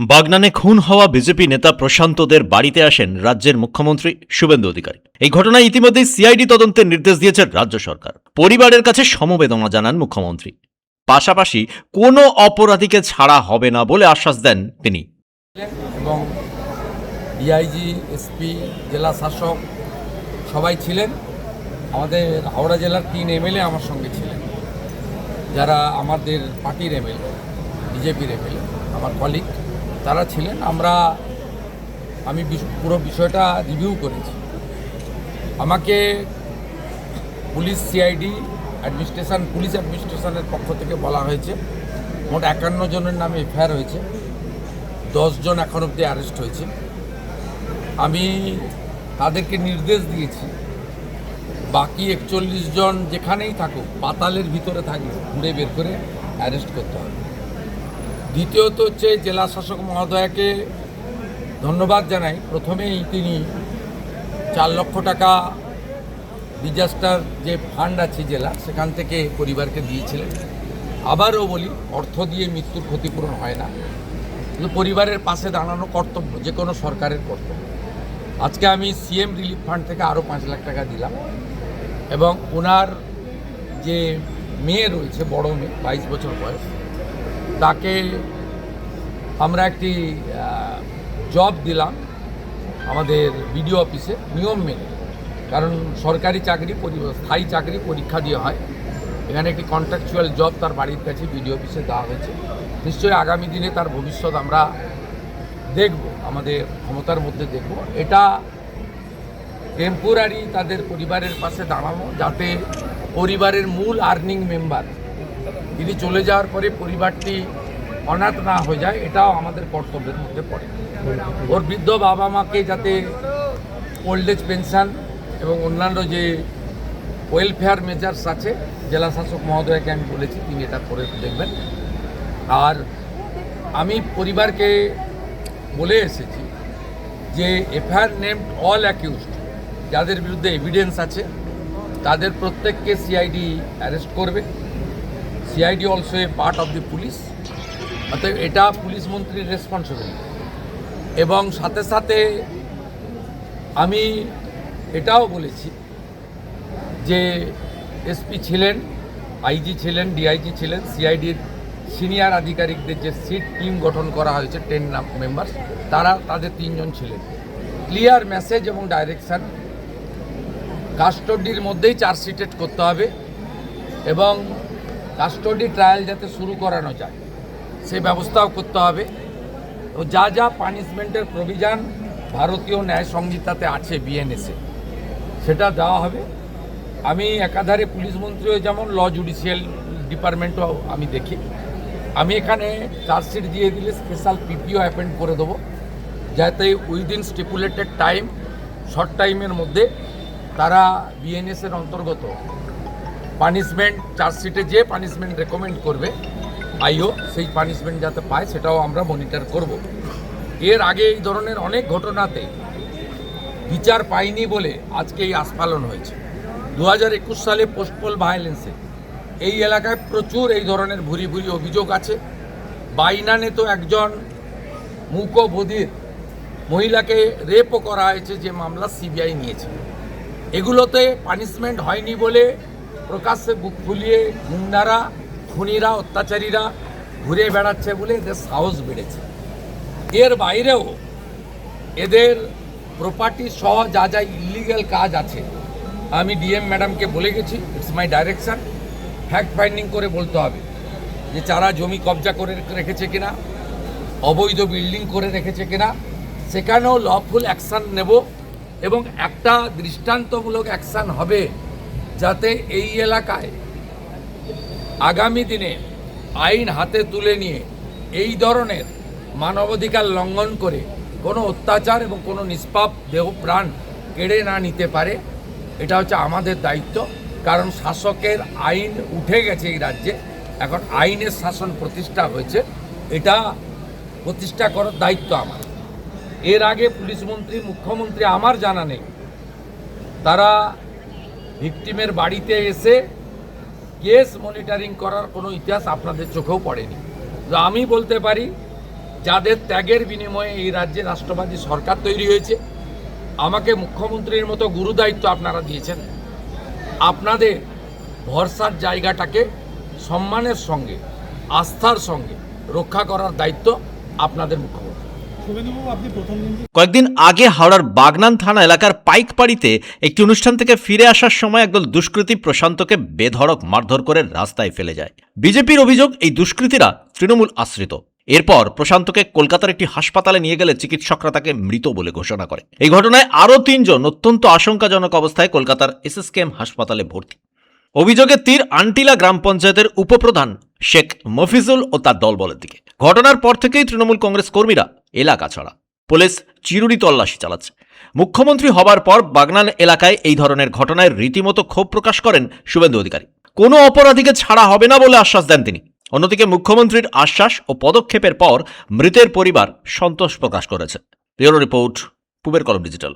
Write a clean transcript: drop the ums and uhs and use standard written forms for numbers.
বাগনানে খুন হওয়া বিজেপি নেতা প্রশান্তদের বাড়িতে আসেন রাজ্যের মুখ্যমন্ত্রী শুভেন্দু অধিকারী। এই ঘটনায় ইতিমধ্যেই সিআইডি তদন্তের নির্দেশ দিয়েছে রাজ্য সরকার। পরিবারের কাছে সমবেদনা জানান মুখ্যমন্ত্রী। পাশাপাশি কোনো অপরাধীকে ছাড়া হবে না বলে আশ্বাস দেন তিনি। এবং ডিআইজি, এসপি, জেলা শাসক সবাই ছিলেন। আমাদের হাওড়া জেলার 3 এমএলএ আমার সঙ্গে ছিলেন, যারা আমাদের পার্টির এমএলএ, বিজেপির এমএলএ, আমার কলিগ তারা ছিলেন। আমি পুরো বিষয়টা রিভিউ করেছি। আমাকে পুলিশ সিআইডি পুলিশ অ্যাডমিনিস্ট্রেশনের পক্ষ থেকে বলা হয়েছে মোট 51 জনের নামে এফআইআর হয়েছে, 10 জন এখন অব্দি অ্যারেস্ট হয়েছে। আমি তাদেরকে নির্দেশ দিয়েছি বাকি 41 জন যেখানেই থাকুক, পাতালের ভিতরে থাকবে, ঘুরে বের করে অ্যারেস্ট করতে হবে। দ্বিতীয়ত হচ্ছে জেলা শাসক মহোদয়াকে ধন্যবাদ জানাই। প্রথমেই তিনি 4 লক্ষ টাকা ডিজাস্টার যে ফান্ড আছে জেলা, সেখান থেকে পরিবারকে দিয়েছিলেন। আবারও বলি, অর্থ দিয়ে মৃত্যুর ক্ষতিপূরণ হয় না, কিন্তু পরিবারের পাশে দাঁড়ানো কর্তব্য, যে কোনো সরকারের কর্তব্য। আজকে আমি সিএম রিলিফ ফান্ড থেকে আরও 5 লাখ টাকা দিলাম এবং ওনার যে মেয়ে রয়েছে, বড় মেয়ে 22 বছর বয়স, তাকে আমরা একটি জব দিলাম আমাদের বিডিও অফিসে নিয়ম মেনে। কারণ সরকারি চাকরি, স্থায়ী চাকরি পরীক্ষা দিয়ে হয়। এখানে একটি কন্ট্রাকচুয়াল জব তার বাড়ির কাছে বিডিও অফিসে দেওয়া হয়েছে। নিশ্চয়ই আগামী দিনে তার ভবিষ্যৎ আমরা দেখব, আমাদের ক্ষমতার মধ্যে দেখব। এটা টেম্পোরারি তাদের পরিবারের পাশে দাঁড়ানো, যাতে পরিবারের মূল আর্নিং মেম্বার তিনি চলে যাওয়ার পরে পরিবারটি অনাথ না হয়ে যায়, এটাও আমাদের কর্তব্যের মধ্যে পড়ে। ওর বৃদ্ধ বাবা মাকে যাতে ওল্ড এজ পেনশন এবং অন্যান্য যে ওয়েলফেয়ার মেজার্স আছে, জেলা শাসক মহোদয়কে আমি বলেছি, তিনি এটা করে দেখবেন। আর আমি পরিবারকে বলে এসেছি যে এফআইআর নেমড অল অ্যাকিউজড, যাদের বিরুদ্ধে এভিডেন্স আছে তাদের প্রত্যেককে সিআইডি অ্যারেস্ট করবে। CID also a part of the police, অর্থাৎ এটা পুলিশ মন্ত্রীর রেসপন্সিবিলিটি। এবং সাথে সাথে আমি এটাও বলেছি যে এসপি ছিলেন, আইজি ছিলেন, ডিআইজি ছিলেন, সিআইডির সিনিয়র আধিকারিকদের যে সিট টিম গঠন করা হয়েছে 10 মেম্বার্স, তাদের 3 জন ছিলেন। ক্লিয়ার মেসেজ এবং ডাইরেকশান, কাস্টডির মধ্যেই চার্জশিটেড করতে হবে এবং কাস্টডি ট্রায়াল যাতে শুরু করানো যায় সেই ব্যবস্থাও করতে হবে। ও যা যা পানিশমেন্টের প্রভিশন ভারতীয় ন্যায় সংহিতাতে আছে বিএনএসে, সেটা দেওয়া হবে। আমি একাধারে পুলিশ মন্ত্রীও যেমন, ল জুডিশিয়াল ডিপার্টমেন্টও আমি দেখি। আমি এখানে চার্জশিট দিয়ে দিলে স্পেশাল পিপিও অ্যাপয়েন্ট করে দেবো, যাতে উইদিন স্টিপুলেটেড টাইম, শর্ট টাইমের মধ্যে তারা বিএনএসের অন্তর্গত পানিশমেন্ট, চার্জশিটে যে পানিশমেন্ট রেকমেন্ড করবে আইও, সেই পানিশমেন্ট যাতে পায় সেটাও আমরা মনিটর করব। এর আগে এই ধরনের অনেক ঘটনাতে বিচার পায়নি বলে আজকে এই আস্ফালন হয়েছে। 2021 সালে পোস্টপোল ভায়োলেন্সে এই এলাকায় প্রচুর এই ধরনের ভুরি ভুরি অভিযোগ আছে। বাইনানে তো একজন মূকবধির মহিলাকে রেপও করা হয়েছে, যে মামলা সিবিআই নিয়েছে। এগুলোতে পানিশমেন্ট হয়নি বলে প্রকাশ্যে বুক ফুলিয়ে গুন্ডারা, খুনিরা, অত্যাচারীরা ঘুরে বেড়াচ্ছে বলে এদের সাহস বেড়েছে। এর বাইরেও এদের প্রপার্টি সহ যা যা ইলিগ্যাল কাজ আছে, আমি ডিএম ম্যাডামকে বলে গেছি, it's my direction, fact finding করে বলতে হবে যে যারা জমি কবজা করে রেখেছে কিনা, অবৈধ বিল্ডিং করে রেখেছে কিনা, সেখানেও লফুল অ্যাকশান নেব এবং একটা দৃষ্টান্তমূলক অ্যাকশান হবে, যাতে এই এলাকায় আগামী দিনে আইন হাতে তুলে নিয়ে এই ধরনের মানবাধিকার লঙ্ঘন করে কোনো অত্যাচার এবং কোনো নিষ্পাপ দেহ প্রাণ কেড়ে না নিতে পারে। এটা হচ্ছে আমাদের দায়িত্ব, কারণ শাসকের আইন উঠে গেছে এই রাজ্যে, এখন আইনের শাসন প্রতিষ্ঠা হয়েছে, এটা প্রতিষ্ঠা করার দায়িত্ব আমার। এর আগে পুলিশ মন্ত্রী, মুখ্যমন্ত্রী আমার জানা নেই তারা ভিকটিমের বাড়িতে এসে কেস মনিটরিং করার কোনো ইতিহাস আপনাদের চোখেও পড়েনি। তো আমি বলতে পারি যাদের ত্যাগের বিনিময়ে এই রাজ্যে রাষ্ট্রবাদী সরকার তৈরি হয়েছে। আমাকে মুখ্যমন্ত্রীর মতো গুরুদায়িত্ব আপনারা দিয়েছেন। আপনাদের ভরসার জায়গাটাকে সম্মানের সঙ্গে, আস্থার সঙ্গে রক্ষা করার দায়িত্ব আপনাদের মুখ্যমন্ত্রী। শুভেন্দুবাবু, আপনি প্রথম দিন কয়েকদিন আগে হাওড়ার বাগনান থানা এলাকার পাইকপাড়িতে একটি অনুষ্ঠান থেকে ফিরে আসার সময় একদল দুষ্কৃতী প্রশান্তকে বেধড়ক মারধর করে রাস্তায় ফেলে যায়। বিজেপির অভিযোগ, এই দুষ্কৃতীরা তৃণমূল আশ্রিত। এরপর প্রশান্তকে কলকাতার একটি হাসপাতালে নিয়ে গেলে চিকিৎসকরা তাকে মৃত বলে ঘোষণা করে। এই ঘটনায় আরও 3 জন অত্যন্ত আশঙ্কাজনক অবস্থায় কলকাতার এসএসকেএম হাসপাতালে ভর্তি। অভিযোগে তীর আন্টিলা গ্রাম পঞ্চায়েতের উপপ্রধান শেখ মফিজুল ও তার দলবলের দিকে। ঘটনার পর থেকেই তৃণমূল কংগ্রেস কর্মীরা এলাকা ছাড়া, পুলিশ চিরুনি তল্লাশি চালাচ্ছে। মুখ্যমন্ত্রী হবার পর বাগনান এলাকায় এই ধরনের ঘটনায় রীতিমতো ক্ষোভ প্রকাশ করেন শুভেন্দু অধিকারী। কোনো অপরাধীকে ছাড়া হবে না বলে আশ্বাস দেন তিনি। অন্যদিকে মুখ্যমন্ত্রীর আশ্বাস ও পদক্ষেপের পর মৃতের পরিবার সন্তোষ প্রকাশ করেছে। ব্যুরো রিপোর্ট, পূবের কলম ডিজিটাল।